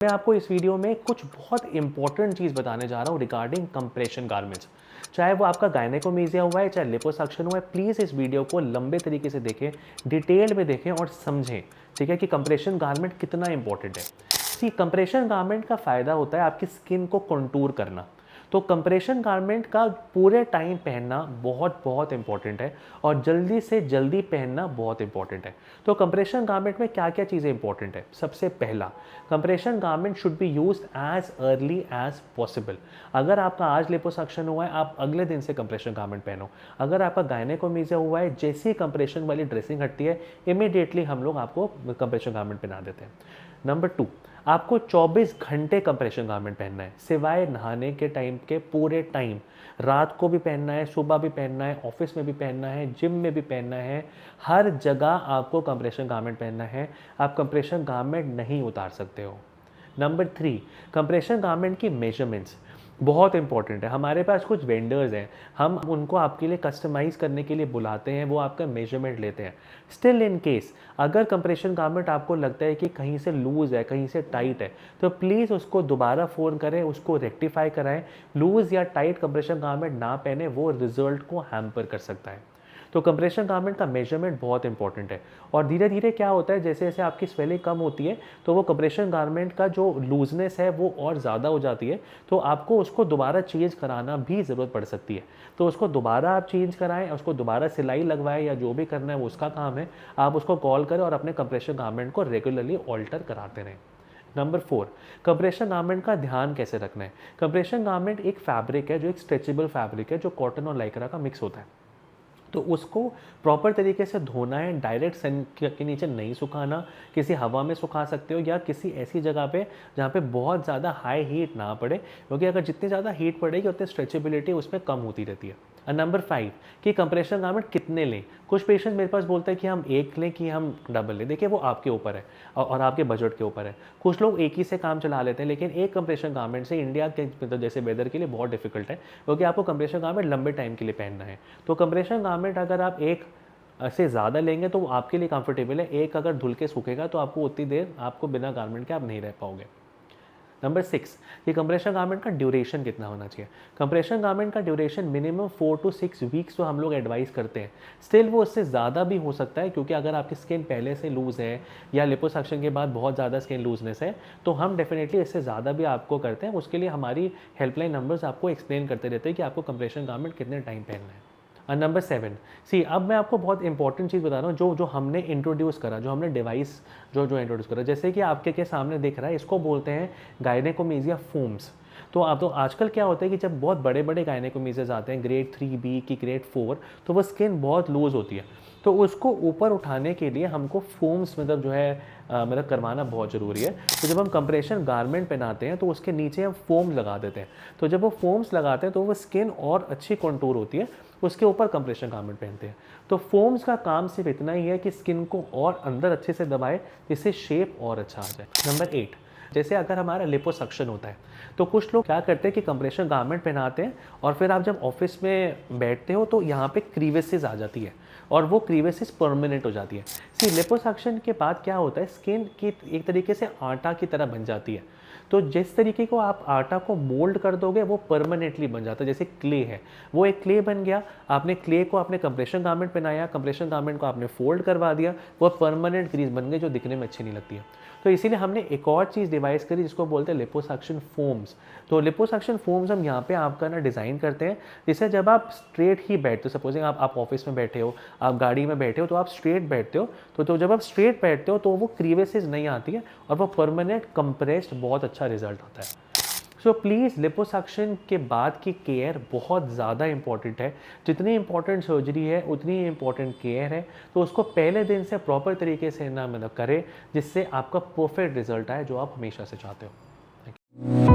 मैं आपको इस वीडियो में कुछ बहुत इंपॉर्टेंट चीज़ बताने जा रहा हूँ रिगार्डिंग कंप्रेशन गारमेंट्स। चाहे वो आपका गायनेकोमेशिया हुआ है, चाहे लिपोसक्शन हुआ है, प्लीज़ इस वीडियो को लंबे तरीके से देखें, डिटेल में देखें और समझें, ठीक है, कि कंप्रेशन गारमेंट कितना इंपॉर्टेंट है। सी कंप्रेशन गारमेंट का फ़ायदा होता है आपकी स्किन को कंटूर करना। तो कंप्रेशन गारमेंट का पूरे टाइम पहनना बहुत बहुत इंपॉर्टेंट है और जल्दी से जल्दी पहनना बहुत इंपॉर्टेंट है। तो कंप्रेशन गारमेंट में क्या क्या चीज़ें इंपॉर्टेंट है? सबसे पहला, compression garment should be used as early as possible. अगर आपका आज लिपोसक्शन हुआ है, आप अगले दिन से कंप्रेशन गारमेंट पहनो। अगर आपका गायनेकोमेशिया हुआ है, जैसे ही कंप्रेशन वाली ड्रेसिंग हटती है, इमीडिएटली हम लोग आपको कंप्रेशन गारमेंट पहना देते हैं। नंबर 2, आपको 24 घंटे कंप्रेशन गारमेंट पहनना है, सिवाय नहाने के टाइम के पूरे टाइम। रात को भी पहनना है, सुबह भी पहनना है, ऑफिस में भी पहनना है, जिम में भी पहनना है, हर जगह आपको कंप्रेशन गारमेंट पहनना है। आप कंप्रेशन गारमेंट नहीं उतार सकते हो। नंबर 3, कंप्रेशन गारमेंट की मेजरमेंट्स बहुत इंपॉर्टेंट है। हमारे पास कुछ वेंडर्स हैं, हम उनको आपके लिए कस्टमाइज़ करने के लिए बुलाते हैं, वो आपका मेजरमेंट लेते हैं। स्टिल इन केस अगर कंप्रेशन गारमेंट आपको लगता है कि कहीं से लूज़ है, कहीं से टाइट है, तो प्लीज़ उसको दोबारा फ़ोन करें, उसको रेक्टिफाई कराएं। लूज़ या टाइट कंप्रेशन गारमेंट ना पहने, वो रिजल्ट को हैम्पर कर सकता है। तो कंप्रेशन गारमेंट का मेजरमेंट बहुत इंपॉर्टेंट है। और धीरे धीरे क्या होता है, जैसे जैसे आपकी स्वेलिंग कम होती है, तो वो कंप्रेशन गारमेंट का जो लूजनेस है वो और ज़्यादा हो जाती है, तो आपको उसको दोबारा चेंज कराना भी ज़रूरत पड़ सकती है। तो उसको दोबारा आप चेंज कराएं, उसको दोबारा सिलाई लगवाएं, या जो भी करना है वो उसका काम है। आप उसको कॉल करें और अपने कंप्रेशन गारमेंट को रेगुलरली ऑल्टर कराते रहें। नंबर 4, कंप्रेशन गारमेंट का ध्यान कैसे रखना है? कंप्रेशन गारमेंट एक फैब्रिक है, जो एक स्ट्रेचेबल फैब्रिक है, जो कॉटन और लाइक्रा का मिक्स होता है। तो उसको प्रॉपर तरीके से धोना है, डायरेक्ट सन के नीचे नहीं सुखाना, किसी हवा में सुखा सकते हो या किसी ऐसी जगह पे जहाँ पे बहुत ज़्यादा हाई हीट ना पड़े, क्योंकि अगर जितनी ज़्यादा हीट पड़ेगी उतनी स्ट्रेचेबिलिटी उसमें कम होती रहती है। नंबर 5, कि कंप्रेशन गारमेंट कितने लें? कुछ पेशेंट मेरे पास बोलते हैं कि हम एक लें कि हम डबल लें। देखिए वो आपके ऊपर है और आपके बजट के ऊपर है। कुछ लोग एक ही से काम चला लेते हैं, लेकिन एक कंप्रेशन गारमेंट से इंडिया के मतलब जैसे वेदर के लिए बहुत डिफिकल्ट है, क्योंकि आपको कंप्रेशन गारमेंट लंबे टाइम के लिए पहनना है। तो कंप्रेशन गारमेंट अगर आप एक से ज़्यादा लेंगे तो वो आपके लिए कंफर्टेबल है। एक अगर धुल के सूखेगा तो आपको उतनी देर आपको बिना गारमेंट के आप नहीं रह पाओगे। नंबर 6, कि कंप्रेशन गारमेंट का ड्यूरेशन कितना होना चाहिए? कंप्रेशन गारमेंट का ड्यूरेशन मिनिमम 4 to 6 वीक्स तो हम लोग एडवाइस करते हैं। स्टिल वो उससे ज़्यादा भी हो सकता है, क्योंकि अगर आपकी स्किन पहले से लूज़ है या लिपोसक्शन के बाद बहुत ज़्यादा स्किन लूजनेस है, तो हम डेफिनेटली इससे ज़्यादा भी आपको करते हैं। उसके लिए हमारी हेल्पलाइन नंबर्स आपको एक्सप्लेन करते रहते हैं कि आपको कंप्रेशन गारमेंट कितने टाइम पहनना है। नंबर 7, सी अब मैं आपको बहुत इंपॉर्टेंट चीज़ बता रहा हूँ, जो जो हमने इंट्रोड्यूस करा, जो हमने डिवाइस जो इंट्रोड्यूस करा, जैसे कि आपके के सामने दिख रहा है, इसको बोलते हैं गायनेकोमेशिया फोम्स। तो आप तो आजकल क्या होता है कि जब बहुत बड़े बड़े गायनेकोमेशियाज आते हैं, ग्रेड 3B की ग्रेड 4, तो वो स्किन बहुत लूज़ होती है। तो उसको ऊपर उठाने के लिए हमको फोम्स मतलब जो है मतलब करवाना बहुत ज़रूरी है। तो जब हम कंप्रेशन गारमेंट पहनाते हैं तो उसके नीचे हम फोम लगा देते हैं। तो जब वो फोम्स लगाते हैं तो वो स्किन और अच्छी कंटूर होती है, उसके ऊपर कंप्रेशन गारमेंट पहनते हैं। तो फोम्स का काम सिर्फ इतना ही है कि स्किन को और अंदर अच्छे से दबाए, जिससे शेप और अच्छा आ जाए। नंबर 8, जैसे अगर हमारा लिपोसक्शन होता है, तो कुछ लोग क्या करते हैं कि कंप्रेशन गारमेंट पहनाते हैं और फिर आप जब ऑफिस में बैठते हो तो यहाँ पे क्रीवेसेस आ जाती है और वो क्रीवेसेस परमानेंट हो जाती है। सी लिपोसक्शन के बाद क्या होता है, स्किन की एक तरीके से आटा की तरह बन जाती है। तो जिस तरीके को आप आटा को मोल्ड कर दोगे वो परमानेंटली बन जाता है। जैसे क्ले है, वो एक क्ले बन गया, आपने क्ले को आपने कंप्रेशन गारमेंट पहनाया, कंप्रेशन गारमेंट को आपने फोल्ड करवा दिया, वो परमानेंट क्रीज बन गई जो दिखने में अच्छी नहीं लगती है। तो इसीलिए हमने एक और चीज़ डिवाइस करी जिसको बोलते हैं लिपोसक्शन फोम्स। तो लिपोसक्शन फोम्स हम यहाँ पे आपका ना डिज़ाइन करते हैं, जिससे जब आप स्ट्रेट ही बैठते हो, सपोजिंग आप ऑफिस में बैठे हो, आप गाड़ी में बैठे हो, तो आप स्ट्रेट बैठते हो, तो जब आप स्ट्रेट बैठते हो तो वो क्रीवेसेस नहीं आती है और वो परमानेंट कंप्रेस्ड बहुत अच्छा रिजल्ट आता है। सो प्लीज़ लिपोसक्शन के बाद की केयर बहुत ज़्यादा इंपॉर्टेंट है। जितनी इंपॉर्टेंट सर्जरी है उतनी ही इंपॉर्टेंट केयर है। तो उसको पहले दिन से प्रॉपर तरीके से ना मतलब करें, जिससे आपका परफेक्ट रिजल्ट आए जो आप हमेशा से चाहते हो। Thank you.